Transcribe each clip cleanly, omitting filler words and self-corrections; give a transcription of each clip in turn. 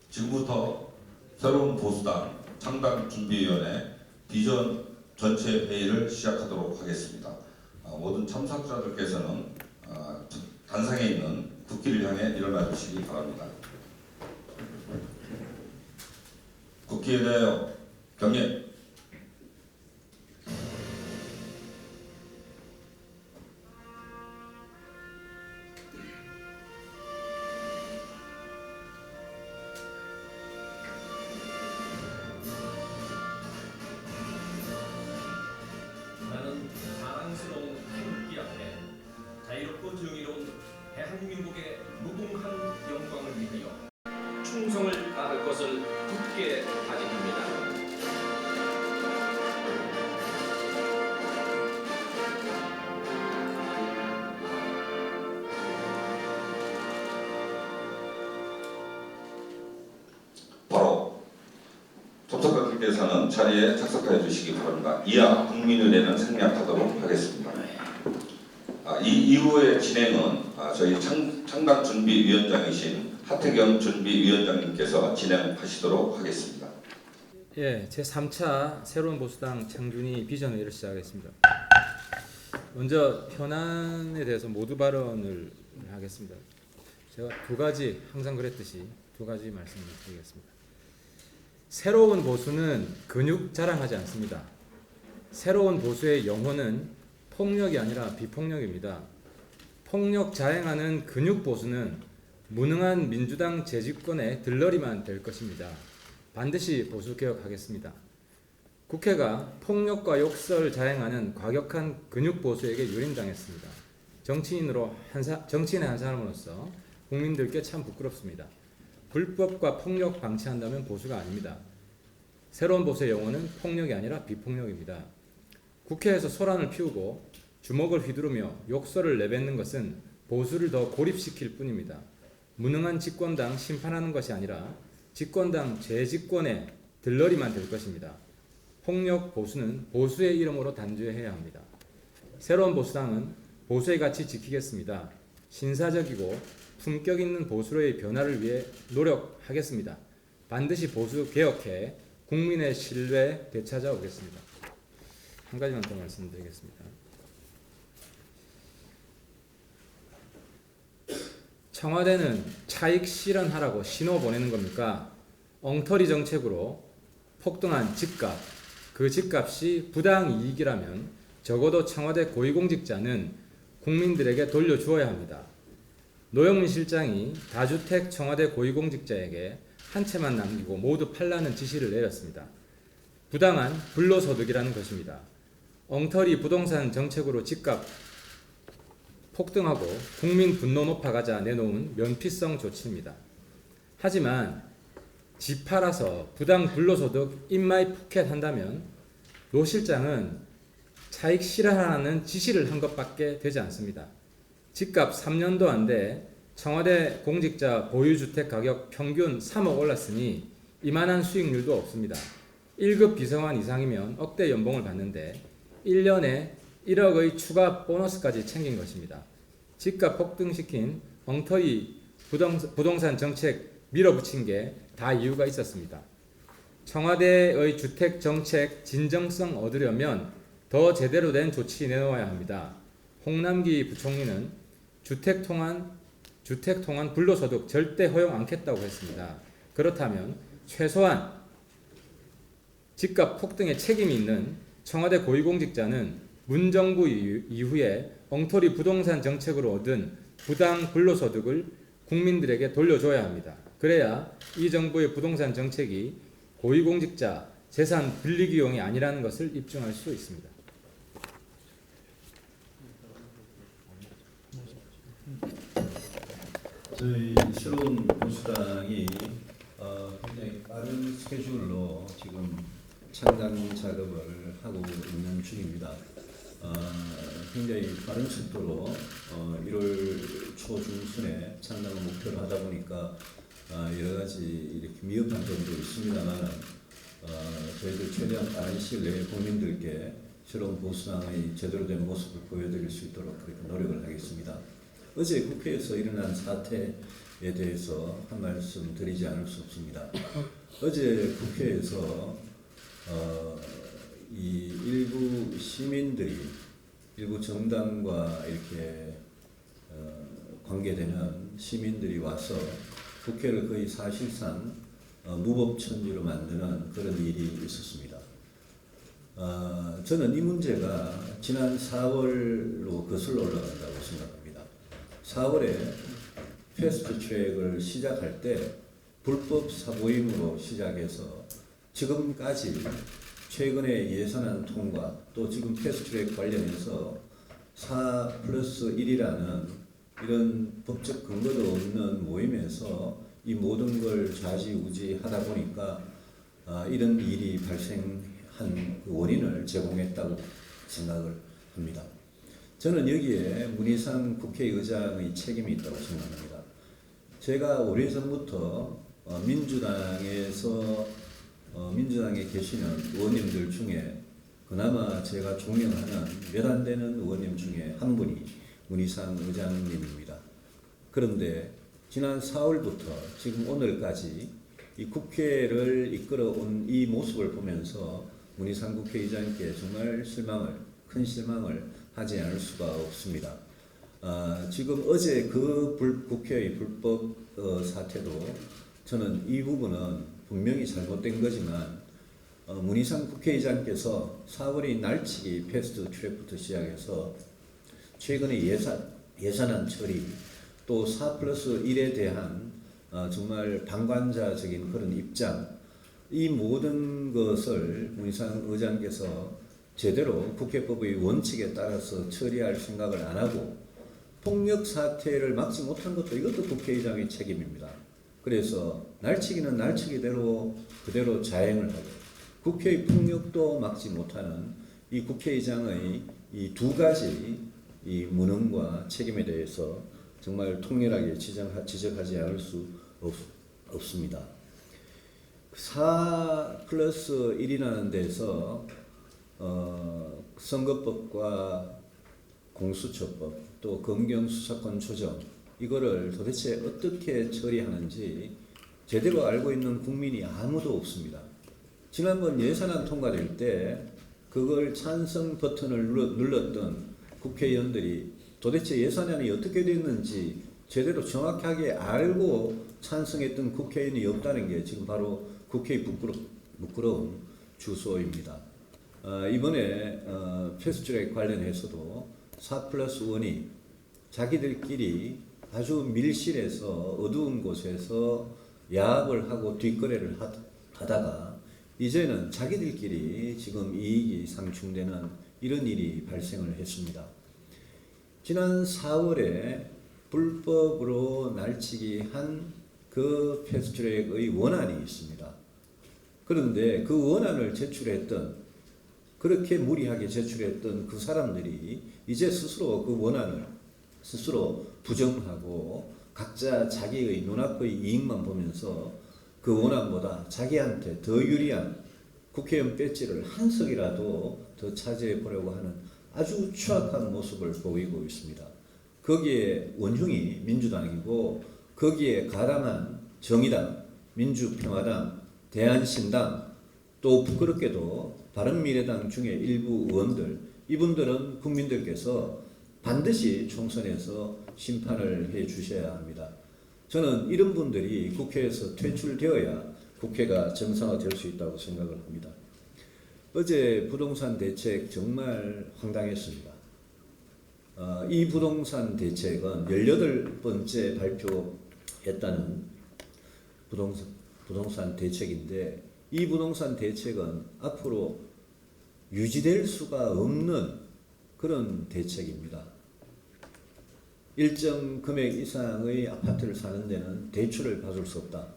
지금부터 새로운 보수당 창당준비위원회 비전 전체 회의를 시작하도록 하겠습니다. 모든 참석자들께서는 단상에 있는 국기를 향해 일어나 주시기 바랍니다. 국기에 대하여 경례. 나는 사랑스러운 태극기 앞에 자유롭고 정의로운 대한민국의 무궁한 영광을 위하여 충성을 다할 것을 굳게 다짐합니다. 바로 참석자들께서는 자리에 착석하여 주시기 바랍니다. 이하 국민의례는 생략하도록 하겠습니다. 이 이후의 진행은 저희 창당준비위원장이신 하태경 준비위원장님께서 진행하시도록 하겠습니다. 예, 제3차 새로운 보수당 창준이 비전회의를 시작하겠습니다. 먼저 현안에 대해서 모두 발언을 하겠습니다. 제가 두 가지, 항상 그랬듯이 두 가지 말씀을 드리겠습니다. 새로운 보수는 근육 자랑하지 않습니다. 새로운 보수의 영혼은 폭력이 아니라 비폭력입니다. 폭력 자행하는 근육 보수는 무능한 민주당 재집권의 들러리만 될 것입니다. 반드시 보수 개혁하겠습니다. 국회가 폭력과 욕설 자행하는 과격한 근육 보수에게 유린당했습니다. 정치인의 한 사람으로서 국민들께 참 부끄럽습니다. 불법과 폭력 방치한다면 보수가 아닙니다. 새로운 보수의 영혼은 폭력이 아니라 비폭력입니다. 국회에서 소란을 피우고 주먹을 휘두르며 욕설을 내뱉는 것은 보수를 더 고립시킬 뿐입니다. 무능한 집권당 심판하는 것이 아니라 집권당 재집권의 들러리만 될 것입니다. 폭력 보수는 보수의 이름으로 단죄해야 합니다. 새로운 보수당은 보수의 가치 지키겠습니다. 신사적이고 품격 있는 보수로의 변화를 위해 노력하겠습니다. 반드시 보수 개혁해 국민의 신뢰 되찾아오겠습니다. 한 가지만 더 말씀드리겠습니다. 청와대는 차익 실현하라고 신호 보내는 겁니까? 엉터리 정책으로 폭등한 집값, 그 집값이 부당 이익이라면 적어도 청와대 고위공직자는 국민들에게 돌려주어야 합니다. 노영민 실장이 다주택 청와대 고위공직자에게 한 채만 남기고 모두 팔라는 지시를 내렸습니다. 부당한 불로소득이라는 것입니다. 엉터리 부동산 정책으로 집값 폭등하고 국민 분노 높아가자 내놓은 면피성 조치입니다. 하지만 집 팔아서 부당 불로소득 인마이 포켓 한다면 노 실장은 차익 실현하라는 지시를 한 것밖에 되지 않습니다. 집값 3년도 안 돼 청와대 공직자 보유주택 가격 평균 3억 올랐으니 이만한 수익률도 없습니다. 1급 비서관 이상이면 억대 연봉을 받는데 1년에 1억의 추가 보너스까지 챙긴 것입니다. 집값 폭등시킨 엉터리 부동산 정책 밀어붙인 게 다 이유가 있었습니다. 청와대의 주택 정책 진정성 얻으려면 더 제대로 된 조치 내놓아야 합니다. 홍남기 부총리는 주택 통한 불로소득 절대 허용 않겠다고 했습니다. 그렇다면 최소한 집값 폭등에 책임이 있는 청와대 고위공직자는 문정부 이후에 엉터리 부동산 정책으로 얻은 부당 불로소득을 국민들에게 돌려줘야 합니다. 그래야 이 정부의 부동산 정책이 고위공직자 재산 불리기용이 아니라는 것을 입증할 수 있습니다. 저희 새로운 보수당이 굉장히 빠른 스케줄로 지금 창당 작업을 하고 있는 중입니다. 굉장히 빠른 속도로 1월 초중순에 창당을 목표로 하다 보니까 여러 가지 이렇게 미흡한 점도 있습니다만 저희들 최대한 빠른 시일 내에 국민들께 새로운 보수당의 제대로 된 모습을 보여드릴 수 있도록 그렇게 노력을 하겠습니다. 어제 국회에서 일어난 사태 대해서 한 말씀 드리지 않을 수 없습니다. 어제 국회에서 이 일부 시민들이 일부 정당과 이렇게 관계되는 시민들이 와서 국회를 거의 사실상 무법천지로 만드는 그런 일이 있었습니다. 저는 이 문제가 지난 4월로 거슬러 올라간다고 생각합니다. 4월에 패스트트랙을 시작할 때 불법 사보임으로 시작해서 지금까지 최근에 예산안 통과 또 지금 패스트트랙 관련해서 4+1이라는 이런 법적 근거도 없는 모임에서 이 모든 걸 좌지우지하다 보니까 이런 일이 발생한 그 원인을 제공했다고 생각을 합니다. 저는 여기에 문희상 국회의장의 책임이 있다고 생각합니다. 제가 오래전부터 민주당에 계시는 의원님들 중에 그나마 제가 존경하는 몇 안 되는 의원님 중에 한 분이 문희상 의장님입니다. 그런데 지난 4월부터 지금 오늘까지 이 국회를 이끌어온 이 모습을 보면서 문희상 국회의장께 정말 큰 실망을 하지 않을 수가 없습니다. 지금 어제 그 국회의 불법 사태도 저는 이 부분은 분명히 잘못된 거지만 문희상 국회의장께서 4월이 날치기 패스트 트랙부터 시작해서 최근에 예산안 처리 또 4+1에 대한 정말 방관자적인 그런 입장 이 모든 것을 문희상 의장께서 제대로 국회법의 원칙에 따라서 처리할 생각을 안 하고 폭력 사태를 막지 못한 것도 이것도 국회의장의 책임입니다. 그래서 날치기는 날치기대로 그대로 자행을 하고 국회의 폭력도 막지 못하는 이 국회의장의 이 두 가지 이 무능과 책임에 대해서 정말 통렬하게 지적하지 않을 수 없습니다. 4+1이라는 데서 선거법과 공수처법 또 검경수사권 조정 이거를 도대체 어떻게 처리하는지 제대로 알고 있는 국민이 아무도 없습니다. 지난번 예산안 통과될 때 그걸 찬성 버튼을 눌렀던 국회의원들이 도대체 예산안이 어떻게 됐는지 제대로 정확하게 알고 찬성했던 국회의원이 없다는 게 지금 바로 국회의 부끄러운 주소입니다. 이번에 패스트트랙 관련해서도 4+1이 자기들끼리 아주 밀실에서 어두운 곳에서 야합을 하고 뒷거래를 하다가 이제는 자기들끼리 지금 이익이 상충되는 이런 일이 발생을 했습니다. 지난 4월에 불법으로 날치기 한 그 패스트트랙의 원안이 있습니다. 그런데 그 원안을 그렇게 무리하게 제출했던 그 사람들이 이제 스스로 그 원안을 스스로 부정하고 각자 자기의 눈앞의 이익만 보면서 그 원안보다 자기한테 더 유리한 국회의원 배지를 한 석이라도 더 차지해 보려고 하는 아주 추악한 모습을 보이고 있습니다. 거기에 원흉이 민주당이고 거기에 가담한 정의당, 민주평화당, 대한신당 또 부끄럽게도 바른미래당 중에 일부 의원들 이분들은 국민들께서 반드시 총선에서 심판을 해 주셔야 합니다. 저는 이런 분들이 국회에서 퇴출되어야 국회가 정상화될 수 있다고 생각을 합니다. 어제 부동산 대책 정말 황당했습니다. 이 부동산 대책은 18번째 발표했다는 부동산 대책인데 이 부동산 대책은 앞으로 유지될 수가 없는 그런 대책입니다. 일정 금액 이상의 아파트를 사는 데는 대출을 받을 수 없다.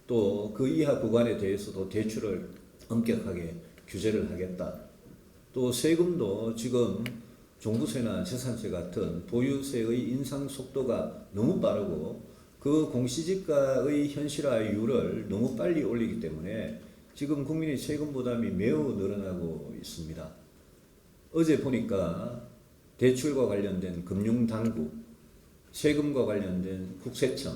또 그 이하 구간에 대해서도 대출을 엄격하게 규제를 하겠다. 또 세금도 지금 종부세나 재산세 같은 보유세의 인상 속도가 너무 빠르고 그 공시지가의 현실화율을 너무 빨리 올리기 때문에 지금 국민의 세금 부담이 매우 늘어나고 있습니다. 어제 보니까 대출과 관련된 금융당국, 세금과 관련된 국세청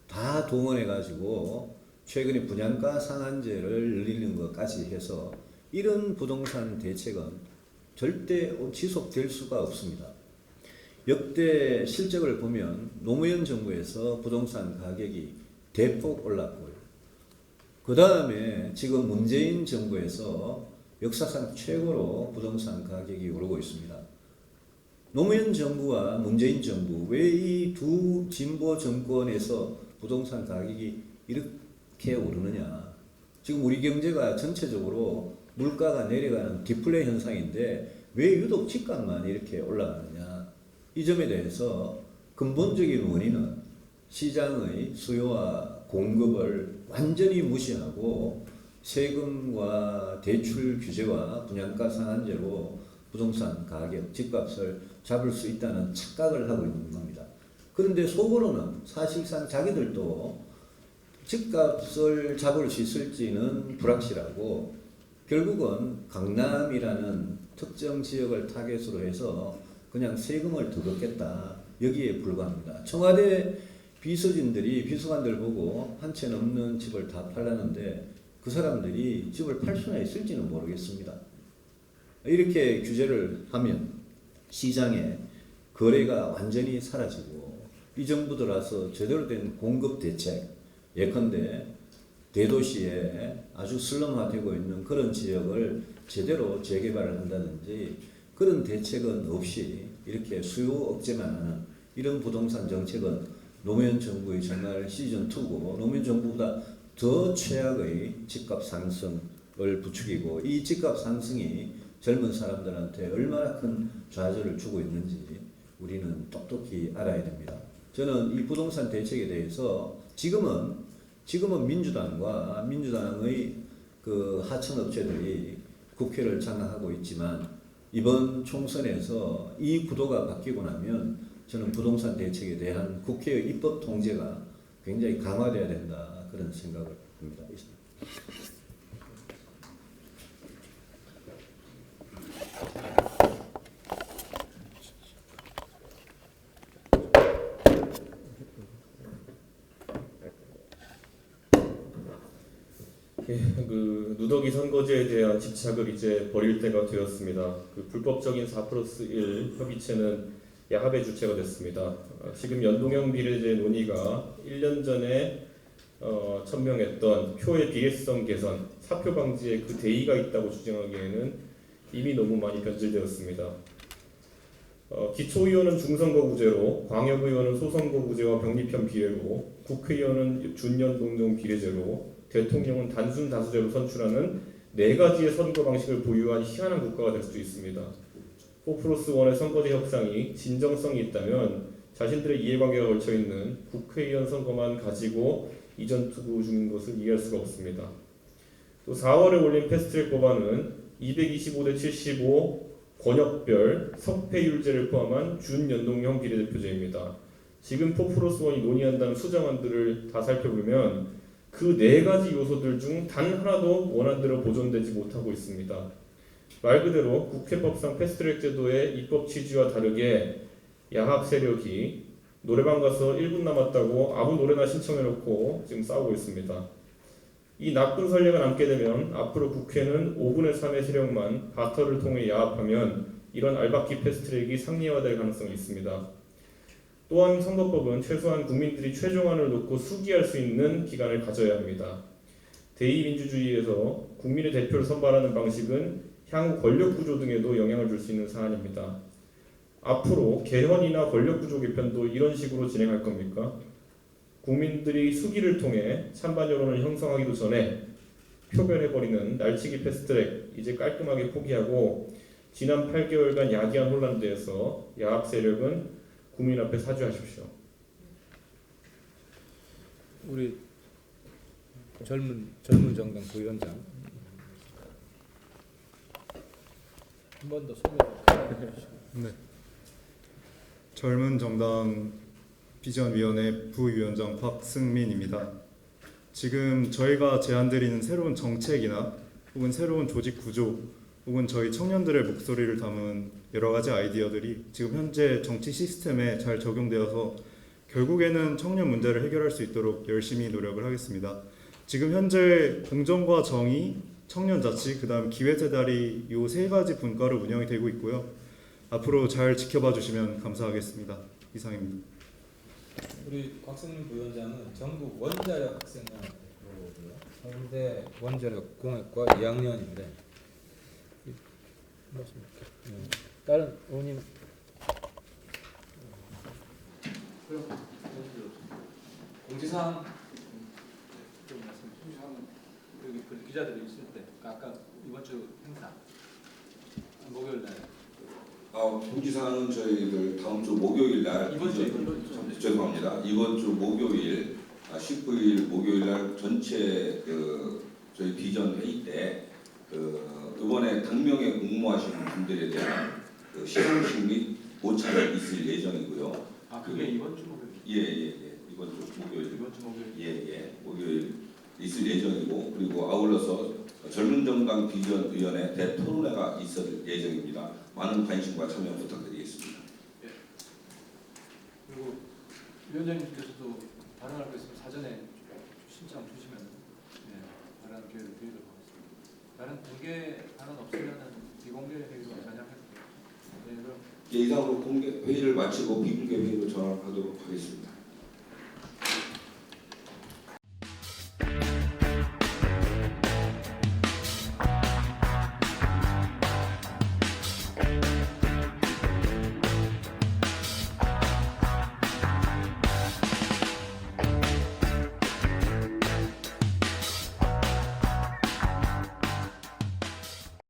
다 동원해가지고 최근에 분양가 상한제를 늘리는 것까지 해서 이런 부동산 대책은 절대 지속될 수가 없습니다. 역대 실적을 보면 노무현 정부에서 부동산 가격이 대폭 올랐고요. 그 다음에 지금 문재인 정부에서 역사상 최고로 부동산 가격이 오르고 있습니다. 노무현 정부와 문재인 정부, 왜 이 두 진보 정권에서 부동산 가격이 이렇게 오르느냐. 지금 우리 경제가 전체적으로 물가가 내려가는 디플레 현상인데 왜 유독 집값만 이렇게 올라가느냐. 이 점에 대해서 근본적인 원인은 시장의 수요와 공급을 완전히 무시하고 세금과 대출 규제와 분양가 상한제로 부동산 가격, 집값을 잡을 수 있다는 착각을 하고 있는 겁니다. 그런데 속으로는 사실상 자기들도 집값을 잡을 수 있을지는 불확실하고 결국은 강남이라는 특정 지역을 타겟으로 해서 그냥 세금을 더 걷겠다. 여기에 불과합니다. 청와대 비서관들 보고 한 채 넘는 집을 다 팔라는데 그 사람들이 집을 팔 수나 있을지는 모르겠습니다. 이렇게 규제를 하면 시장에 거래가 완전히 사라지고 이 정부 들어서 제대로 된 공급 대책, 예컨대 대도시에 아주 슬럼화되고 있는 그런 지역을 제대로 재개발을 한다든지 그런 대책은 없이 이렇게 수요 억제만 하는 이런 부동산 정책은 노무현 정부의 정말 시즌2고 노무현 정부보다 더 최악의 집값 상승을 부추기고 이 집값 상승이 젊은 사람들한테 얼마나 큰 좌절을 주고 있는지 우리는 똑똑히 알아야 됩니다. 저는 이 부동산 대책에 대해서 지금은 민주당과 민주당의 그 하청업체들이 국회를 장악하고 있지만 이번 총선에서 이 구도가 바뀌고 나면 저는 부동산 대책에 대한 국회의 입법 통제가 굉장히 강화돼야 된다 그런 생각을 합니다. 그 누더기 선거제에 대한 집착을 이제 버릴 때가 되었습니다. 그 불법적인 4+1 협의체는 야합의 주체가 됐습니다. 지금 연동형 비례제 논의가 1년 전에 천명했던 표의 비례성 개선, 사표 방지에 그 대의가 있다고 주장하기에는 이미 너무 많이 변질되었습니다. 기초의원은 중선거구제로, 광역의원은 소선거구제와 병립형 비례로, 국회의원은 준연동형 비례제로, 대통령은 단순 다수제로 선출하는 4가지의 선거 방식을 보유한 희한한 국가가 될 수도 있습니다. 4+1의 선거제 협상이 진정성이 있다면 자신들의 이해관계가 걸쳐있는 국회의원 선거만 가지고 이전 투구 중인 것을 이해할 수가 없습니다. 또 4월에 올린 패스트트랙 법안은 225대 75 권역별 석패율제를 포함한 준연동형 비례대표제입니다. 지금 4+1이 논의한다는 수정안들을 다 살펴보면 그 4가지 요소들 중 단 하나도 원안대로 보존되지 못하고 있습니다. 말 그대로 국회법상 패스트트랙 제도의 입법 취지와 다르게 야합 세력이 노래방 가서 1분 남았다고 아무 노래나 신청해놓고 지금 싸우고 있습니다. 이 나쁜 선례가 남게 되면 앞으로 국회는 5분의 3의 세력만 바터를 통해 야합하면 이런 알박기 패스트트랙이 상리화될 가능성이 있습니다. 또한 선거법은 최소한 국민들이 최종안을 놓고 수기할 수 있는 기간을 가져야 합니다. 대의민주주의에서 국민의 대표를 선발하는 방식은 향후 권력구조 등에도 영향을 줄 수 있는 사안입니다. 앞으로 개헌이나 권력구조 개편도 이런 식으로 진행할 겁니까? 국민들이 수기를 통해 찬반 여론을 형성하기도 전에 표결해버리는 날치기 패스트트랙 이제 깔끔하게 포기하고 지난 8개월간 야기한 혼란대에서 야합 세력은 국민 앞에 사죄하십시오. 우리 젊은 정당 부위원장 한 번 더 소개. 네. 젊은 정당 비전위원회 부위원장 박승민입니다. 지금 저희가 제안드리는 새로운 정책이나 혹은 새로운 조직 구조 혹은 저희 청년들의 목소리를 담은 여러 가지 아이디어들이 지금 현재 정치 시스템에 잘 적용되어서 결국에는 청년 문제를 해결할 수 있도록 열심히 노력을 하겠습니다. 지금 현재 공정과 정의, 청년자치, 그다음 기회재달이 이 세 가지 분과로 운영이 되고 있고요. 앞으로 잘 지켜봐 주시면 감사하겠습니다. 이상입니다. 우리 곽승민 부위원장은 전국 원자력 학생회거든요. 서울대 원자력 공학과 2학년인데 다른 의원님 공지사항 좀 말씀 주시면 여기 그 기자들이 있을 때 아까 이번 주 행사 목요일 날 공지사항은 저희들 다음 주 목요일 날 이번 주 죄송합니다. 이번 주 목요일 19일 목요일 날 전체 저희 비전 회의 때 이번에 당명에 공모하시는 분들에 대한 시상식 및 모차가 있을 예정이고요. 그게 이번 주 목요일. 예. 이번 주 목요일. 이번 주 목요일. 예. 목요일 있을 예정이고 그리고 아울러서 젊은 정당 비전 위원회 대토론회가 있을 예정입니다. 많은 관심과 참여 부탁드리겠습니다. 그리고 위원장님께서도 발언할 거 있으면 사전에 신청 주시면 발언 기회를 드리도록 하겠습니다. 다른 공개 발언 없으면 비공개 회의로 전향할게요. 네, 그럼 이상으로 공개 회의를 마치고 비공개 회의로 전환하도록 하겠습니다.